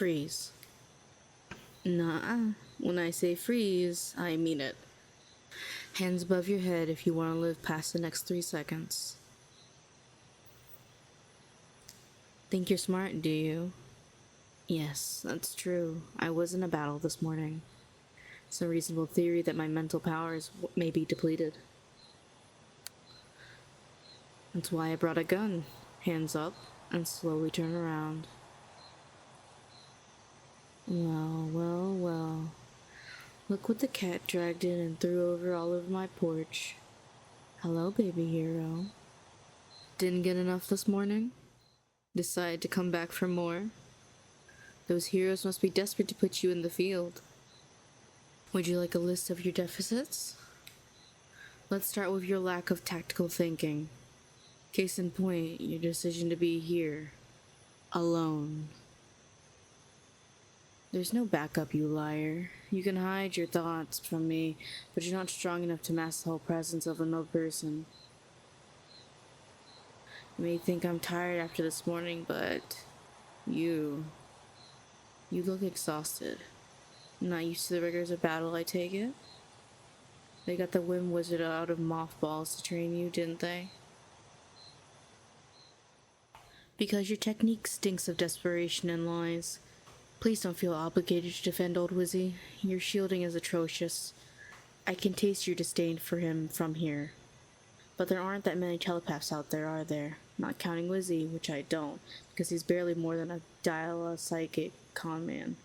Freeze. Nah, when I say freeze, I mean it. Hands above your head if you want to live past the next 3 seconds. Think you're smart, do you? Yes, that's true. I was in a battle this morning. It's a reasonable theory that my mental powers may be depleted. That's why I brought a gun. Hands up and slowly turn around. Well. Look what the cat dragged in and threw all over my porch. Hello, baby hero. Didn't get enough this morning? Decide to come back for more? Those heroes must be desperate to put you in the field. Would you like a list of your deficits? Let's start with your lack of tactical thinking. Case in point, your decision to be here, alone. There's no backup, you liar. You can hide your thoughts from me, but you're not strong enough to mask the whole presence of another person. You may think I'm tired after this morning, but you look exhausted. Not used to the rigors of battle, I take it? They got the Wind Wizard out of mothballs to train you, didn't they? Because your technique stinks of desperation and lies. Please don't feel obligated to defend old Wizzy. Your shielding is atrocious. I can taste your disdain for him from here. But there aren't that many telepaths out there, are there? Not counting Wizzy, which I don't, because he's barely more than a psychic con man.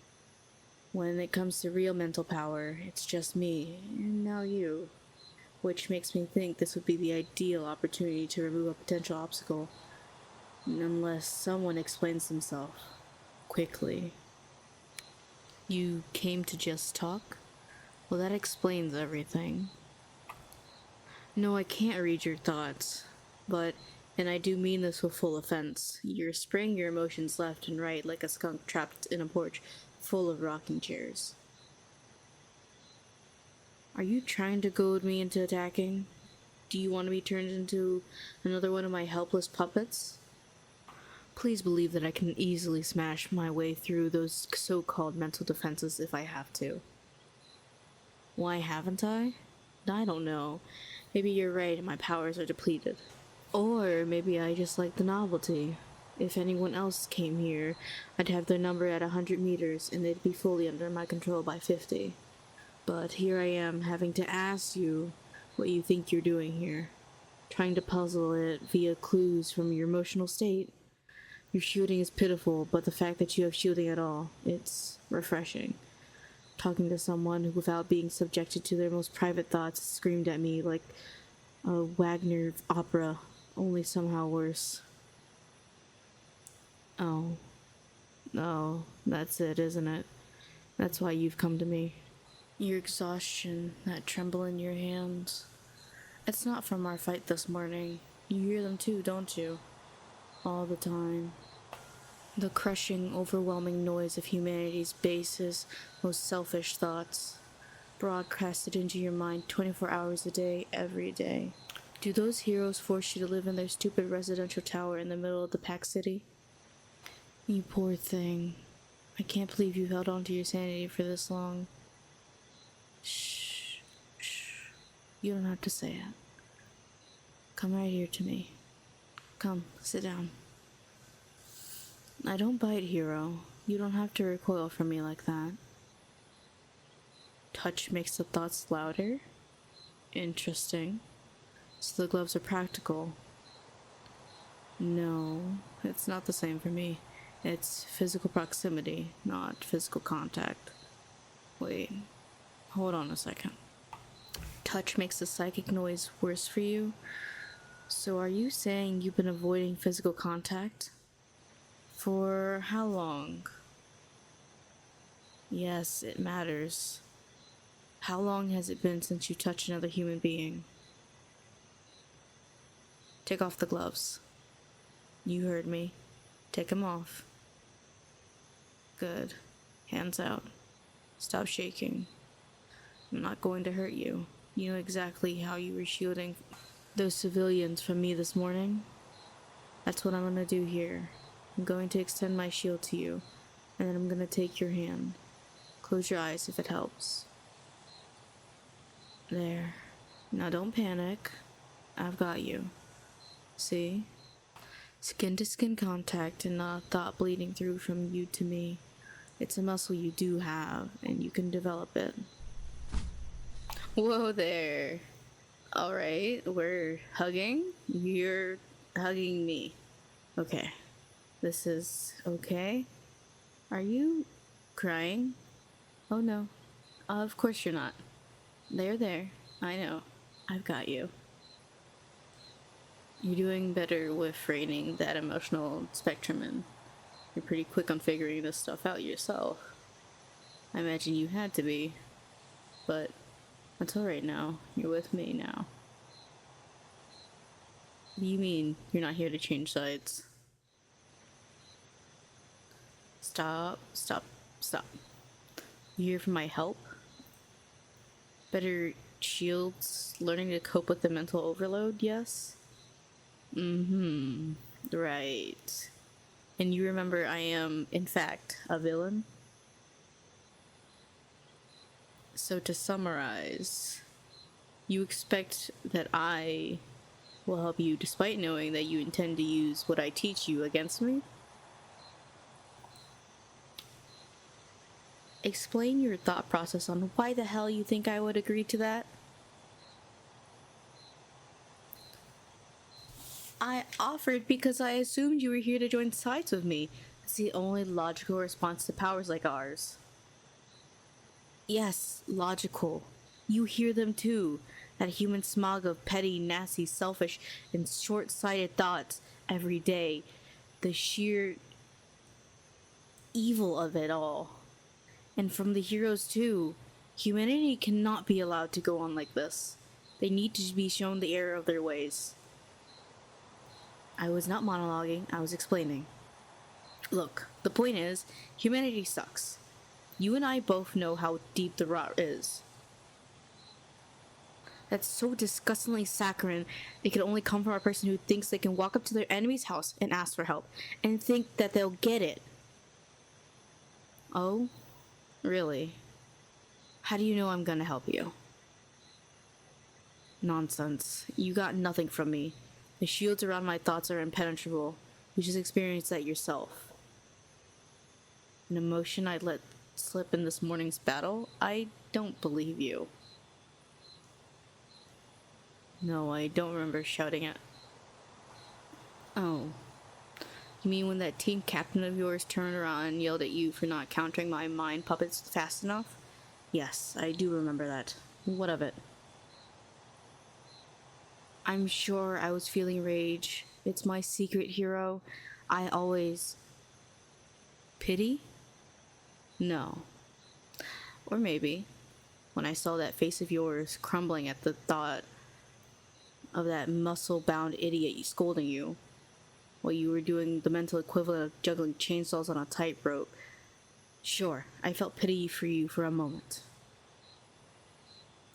When it comes to real mental power, it's just me, and now you. Which makes me think this would be the ideal opportunity to remove a potential obstacle. Unless someone explains himself. Quickly. You came to just talk? Well, that explains everything. No, I can't read your thoughts. But, and I do mean this with full offense, you're spraying your emotions left and right like a skunk trapped in a porch full of rocking chairs. Are you trying to goad me into attacking? Do you want to be turned into another one of my helpless puppets? Please believe that I can easily smash my way through those so-called mental defenses if I have to. Why haven't I? I don't know. Maybe you're right and my powers are depleted. Or maybe I just like the novelty. If anyone else came here, I'd have their number at 100 meters and they'd be fully under my control by 50. But here I am having to ask you what you think you're doing here. Trying to puzzle it via clues from your emotional state. Your shielding is pitiful, but the fact that you have shielding at all, it's refreshing. Talking to someone who, without being subjected to their most private thoughts, screamed at me like a Wagner opera, only somehow worse. Oh, that's it, isn't it? That's why you've come to me. Your exhaustion, that tremble in your hands. It's not from our fight this morning. You hear them too, don't you? All the time. The crushing, overwhelming noise of humanity's basest, most selfish thoughts, broadcasted into your mind 24 hours a day, every day. Do those heroes force you to live in their stupid residential tower in the middle of the packed city? You poor thing. I can't believe you held on to your sanity for this long. Shh. You don't have to say it. Come right here to me. Come, sit down. I don't bite, hero. You don't have to recoil from me like that. Touch makes the thoughts louder? Interesting. So the gloves are practical. No, it's not the same for me. It's physical proximity, not physical contact. Wait, hold on a second. Touch makes the psychic noise worse for you? So are you saying you've been avoiding physical contact? For how long? Yes, it matters. How long has it been since you touched another human being? Take off the gloves. You heard me. Take them off. Good. Hands out. Stop shaking. I'm not going to hurt you. You know exactly how you were shielding those civilians from me this morning? That's what I'm going to do here. I'm going to extend my shield to you. And then I'm gonna take your hand. Close your eyes if it helps. There. Now don't panic. I've got you. See? Skin to skin contact and not thought bleeding through from you to me. It's a muscle you do have, and you can develop it. Whoa there. Alright, we're hugging. You're hugging me. Okay. This is okay. Are you crying? Oh no. Of course you're not. There. I know. I've got you. You're doing better with reining that emotional spectrum in. You're pretty quick on figuring this stuff out yourself. I imagine you had to be. But that's alright now. You're with me now. What do you mean you're not here to change sides? Stop. You here for my help? Better shields, learning to cope with the mental overload, yes? Right. And you remember I am, in fact, a villain? So to summarize, you expect that I will help you despite knowing that you intend to use what I teach you against me? Explain your thought process on why the hell you think I would agree to that? I offered because I assumed you were here to join sides with me. It's the only logical response to powers like ours. Yes, logical. You hear them too. That human smog of petty, nasty, selfish, and short-sighted thoughts every day. The sheer evil of it all. And from the heroes too. Humanity cannot be allowed to go on like this. They need to be shown the error of their ways. I was not monologuing, I was explaining. Look, the point is, humanity sucks. You and I both know how deep the rot is. That's so disgustingly saccharine, it can only come from a person who thinks they can walk up to their enemy's house and ask for help, and think that they'll get it. Oh? Really? How do you know I'm gonna help you? Nonsense. You got nothing from me. The shields around my thoughts are impenetrable. You just experienced that yourself. An emotion I'd let slip in this morning's battle? I don't believe you. No, I don't remember shouting at... Oh. You mean when that team captain of yours turned around and yelled at you for not countering my mind puppets fast enough? Yes, I do remember that. What of it? I'm sure I was feeling rage. It's my secret hero. I always... Pity? No. Or maybe, when I saw that face of yours crumbling at the thought of that muscle-bound idiot scolding you, while you were doing the mental equivalent of juggling chainsaws on a tightrope. Sure, I felt pity for you for a moment.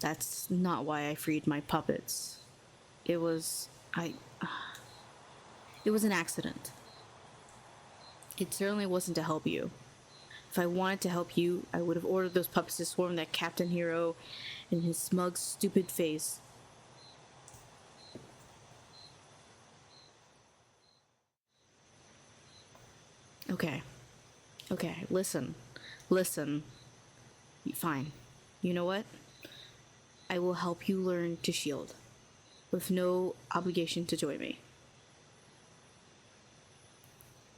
That's not why I freed my puppets. It was an accident. It certainly wasn't to help you. If I wanted to help you, I would have ordered those puppets to swarm that Captain Hero in his smug, stupid face. Okay, listen. Fine. You know what? I will help you learn to shield, with no obligation to join me.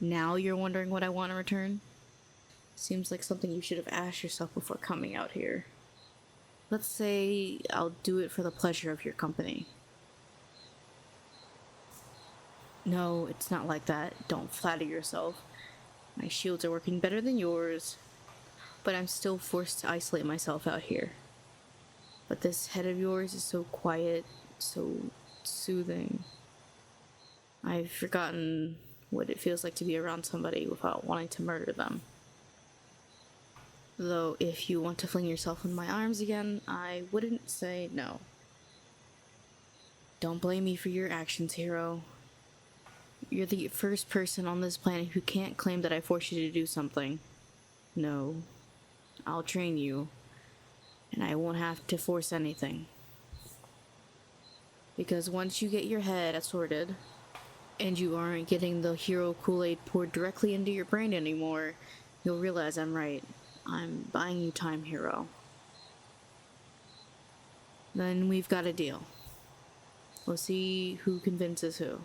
Now you're wondering what I want in return? Seems like something you should have asked yourself before coming out here. Let's say I'll do it for the pleasure of your company. No, it's not like that. Don't flatter yourself. My shields are working better than yours, but I'm still forced to isolate myself out here. But this head of yours is so quiet, so soothing. I've forgotten what it feels like to be around somebody without wanting to murder them. Though if you want to fling yourself in my arms again, I wouldn't say no. Don't blame me for your actions, hero. You're the first person on this planet who can't claim that I forced you to do something. No, I'll train you, and I won't have to force anything. Because once you get your head sorted, and you aren't getting the hero Kool-Aid poured directly into your brain anymore, you'll realize I'm right. I'm buying you time, hero. Then we've got a deal. We'll see who convinces who.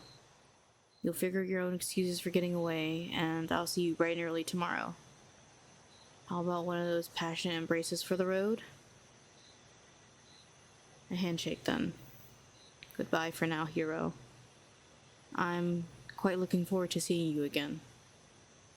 You'll figure your own excuses for getting away, and I'll see you bright and early tomorrow. How about one of those passionate embraces for the road? A handshake, then. Goodbye for now, hero. I'm quite looking forward to seeing you again.